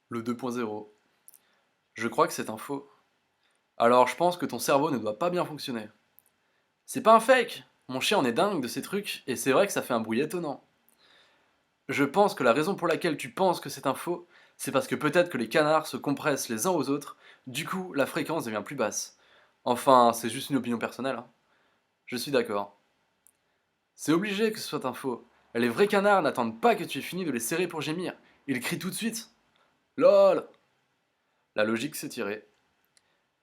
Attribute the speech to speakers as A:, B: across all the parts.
A: Le 2.0. Je crois que c'est un faux. Alors je pense que ton cerveau ne doit pas bien fonctionner. C'est pas un fake. Mon chien en est dingue de ces trucs, et c'est vrai que ça fait un bruit étonnant. Je pense que la raison pour laquelle tu penses que c'est un faux, c'est parce que peut-être que les canards se compressent les uns aux autres, du coup la fréquence devient plus basse. Enfin, c'est juste une opinion personnelle, hein. Je suis d'accord. C'est obligé que ce soit un faux. Les vrais canards n'attendent pas que tu aies fini de les serrer pour gémir. Ils crient tout de suite. LOL. La logique s'est tirée.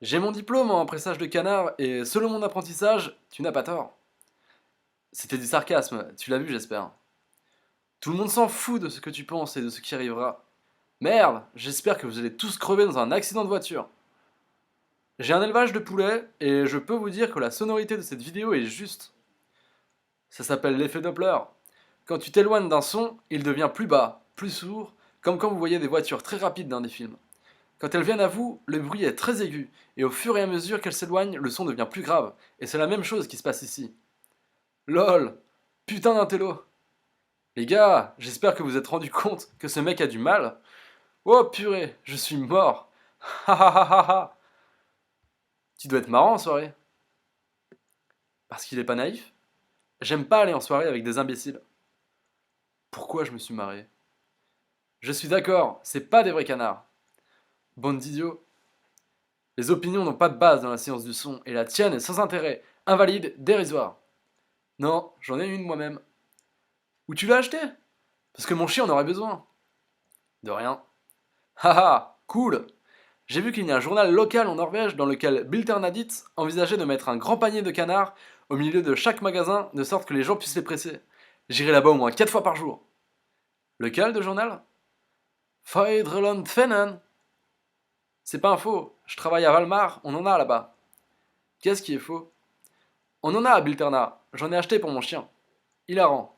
A: J'ai mon diplôme en pressage de canard et selon mon apprentissage, tu n'as pas tort. C'était du sarcasme, tu l'as vu j'espère. Tout le monde s'en fout de ce que tu penses et de ce qui arrivera. Merde, j'espère que vous allez tous crever dans un accident de voiture. J'ai un élevage de poulets et je peux vous dire que la sonorité de cette vidéo est juste. Ça s'appelle l'effet Doppler. Quand tu t'éloignes d'un son, il devient plus bas, plus sourd, comme quand vous voyez des voitures très rapides dans des films. Quand elles viennent à vous, le bruit est très aigu, et au fur et à mesure qu'elles s'éloignent, le son devient plus grave, et c'est la même chose qui se passe ici. LOL. Putain d'intello. Les gars, j'espère que vous êtes rendu compte que ce mec a du mal. Oh purée, je suis mort. Ha ha ha ha ha. Tu dois être marrant en soirée. Parce qu'il est pas naïf. J'aime pas aller en soirée avec des imbéciles. Pourquoi je me suis marré? Je suis d'accord, c'est pas des vrais canards. Bande d'idiots. Les opinions n'ont pas de base dans la science du son, et la tienne est sans intérêt, invalide, dérisoire. Non, j'en ai une moi-même. Où tu l'as acheté? Parce que mon chien en aurait besoin. De rien. Haha, cool. J'ai vu qu'il y a un journal local en Norvège dans lequel Bilternadit envisageait de mettre un grand panier de canards au milieu de chaque magasin de sorte que les gens puissent les presser. J'irai là-bas au moins 4 fois par jour. Lequel de journal? Fedrelandfennen. C'est pas un faux. Je travaille à Valmar, on en a là-bas. Qu'est-ce qui est faux? On en a à Bilterna. J'en ai acheté pour mon chien. Hilarant.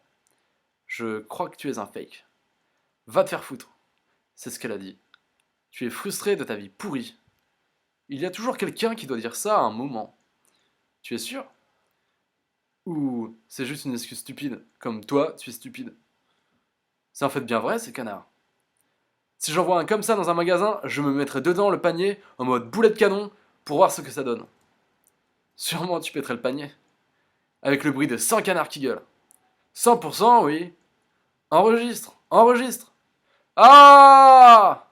A: Je crois que tu es un fake. Va te faire foutre. C'est ce qu'elle a dit. Tu es frustré de ta vie pourrie. Il y a toujours quelqu'un qui doit dire ça à un moment. Tu es sûr? Ou c'est juste une excuse stupide, comme toi, tu es stupide. C'est en fait bien vrai, ces canards. Si j'en vois un comme ça dans un magasin, je me mettrai dedans le panier en mode boulet de canon pour voir ce que ça donne. Sûrement tu pèterais le panier. Avec le bruit de 100 canards qui gueulent. 100%, oui. Enregistre, enregistre. Ah!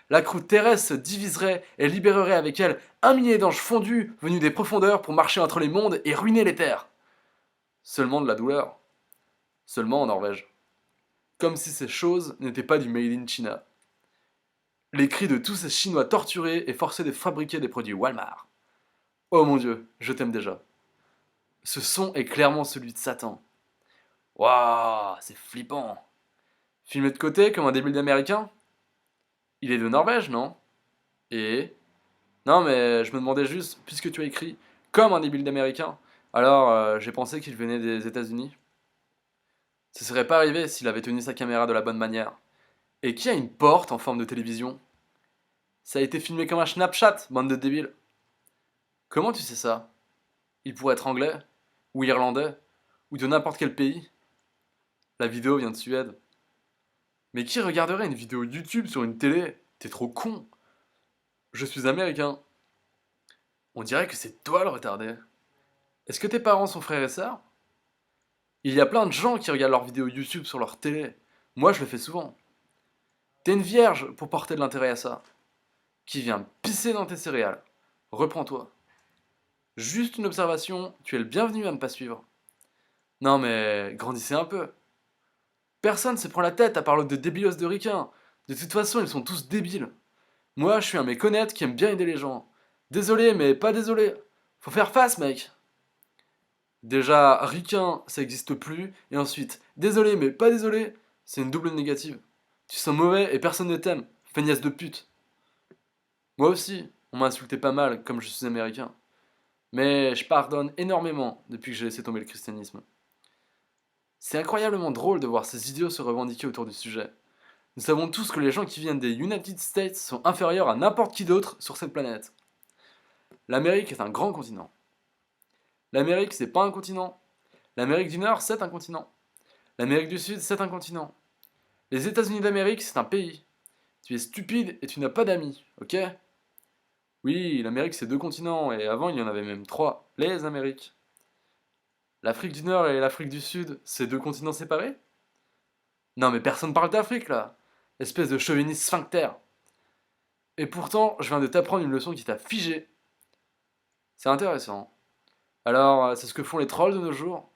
A: La croûte terrestre se diviserait et libérerait avec elle un millier d'anges fondus venus des profondeurs pour marcher entre les mondes et ruiner les terres. Seulement de la douleur. Seulement en Norvège. Comme si ces choses n'étaient pas du made in China. Les cris de tous ces Chinois torturés et forcés de fabriquer des produits Walmart. Oh mon dieu, je t'aime déjà. Ce son est clairement celui de Satan. Waouh, c'est flippant. Filmé de côté comme un débile d'américain? Il est de Norvège, non? Et non, mais je me demandais juste, puisque tu as écrit comme un débile d'américain, alors j'ai pensé qu'il venait des États-Unis. Ce serait pas arrivé s'il avait tenu sa caméra de la bonne manière. Et qui a une porte en forme de télévision? Ça a été filmé comme un Snapchat, bande de débiles. Comment tu sais ça? Il pourrait être anglais, ou irlandais, ou de n'importe quel pays. La vidéo vient de Suède. Mais qui regarderait une vidéo YouTube sur une télé? T'es trop con. Je suis américain. On dirait que c'est toi le retardé. Est-ce que tes parents sont frères et sœurs? Il y a plein de gens qui regardent leurs vidéos YouTube sur leur télé. Moi, je le fais souvent. T'es une vierge pour porter de l'intérêt à ça. Qui vient pisser dans tes céréales. Reprends-toi. Juste une observation, tu es le bienvenu à ne pas suivre. Non mais, grandissez un peu. Personne se prend la tête à parler de débilos de ricains. De toute façon, ils sont tous débiles. Moi, je suis un méconnaître qui aime bien aider les gens. Désolé, mais pas désolé. Faut faire face, mec. Déjà, ricain, ça existe plus. Et ensuite, désolé, mais pas désolé, c'est une double négative. Tu sens mauvais et personne ne t'aime. Feignasse de pute. Moi aussi, on m'a insulté pas mal, comme je suis américain. Mais je pardonne énormément depuis que j'ai laissé tomber le christianisme. C'est incroyablement drôle de voir ces idiots se revendiquer autour du sujet. Nous savons tous que les gens qui viennent des United States sont inférieurs à n'importe qui d'autre sur cette planète. L'Amérique est un grand continent. L'Amérique, c'est pas un continent. L'Amérique du Nord, c'est un continent. L'Amérique du Sud, c'est un continent. Les États-Unis d'Amérique, c'est un pays. Tu es stupide et tu n'as pas d'amis, ok? Oui, l'Amérique c'est deux continents, et avant il y en avait même trois, les Amériques. L'Afrique du Nord et l'Afrique du Sud, c'est deux continents séparés? Non mais personne parle d'Afrique là! Espèce de chauviniste sphincter! Et pourtant, je viens de t'apprendre une leçon qui t'a figé. C'est intéressant. Alors, c'est ce que font les trolls de nos jours?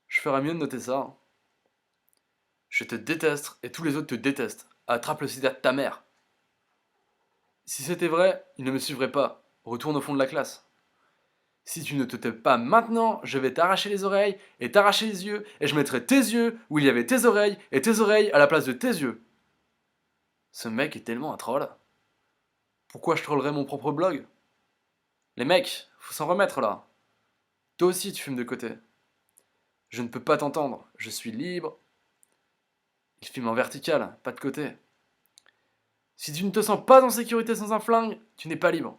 A: Je ferais mieux de noter ça. Je te déteste et tous les autres te détestent. Attrape le sida de ta mère. Si c'était vrai, ils ne me suivraient pas. Retourne au fond de la classe. Si tu ne te tais pas maintenant, je vais t'arracher les oreilles et t'arracher les yeux, et je mettrai tes yeux où il y avait tes oreilles et tes oreilles à la place de tes yeux. Ce mec est tellement un troll. Pourquoi je trollerais mon propre blog? Les mecs, faut s'en remettre là. Toi aussi tu fumes de côté. Je ne peux pas t'entendre, je suis libre. Il fume en vertical, pas de côté. Si tu ne te sens pas en sécurité sans un flingue, tu n'es pas libre.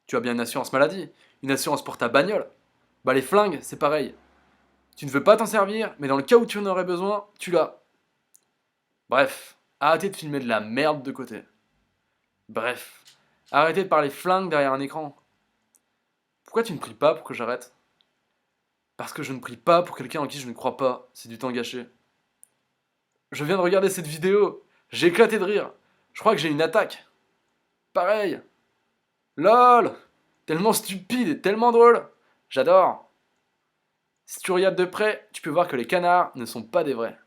A: Tu as bien une assurance maladie, une assurance pour ta bagnole. Bah les flingues, c'est pareil. Tu ne veux pas t'en servir, mais dans le cas où tu en aurais besoin, tu l'as. Bref, arrêtez de filmer de la merde de côté. Bref, arrêtez de parler flingue derrière un écran. Pourquoi tu ne pries pas pour que j'arrête? Parce que je ne prie pas pour quelqu'un en qui je ne crois pas, c'est du temps gâché. Je viens de regarder cette vidéo, j'ai éclaté de rire. Je crois que j'ai une attaque. Pareil. LOL. Tellement stupide et tellement drôle. J'adore. Si tu regardes de près, tu peux voir que les canards ne sont pas des vrais.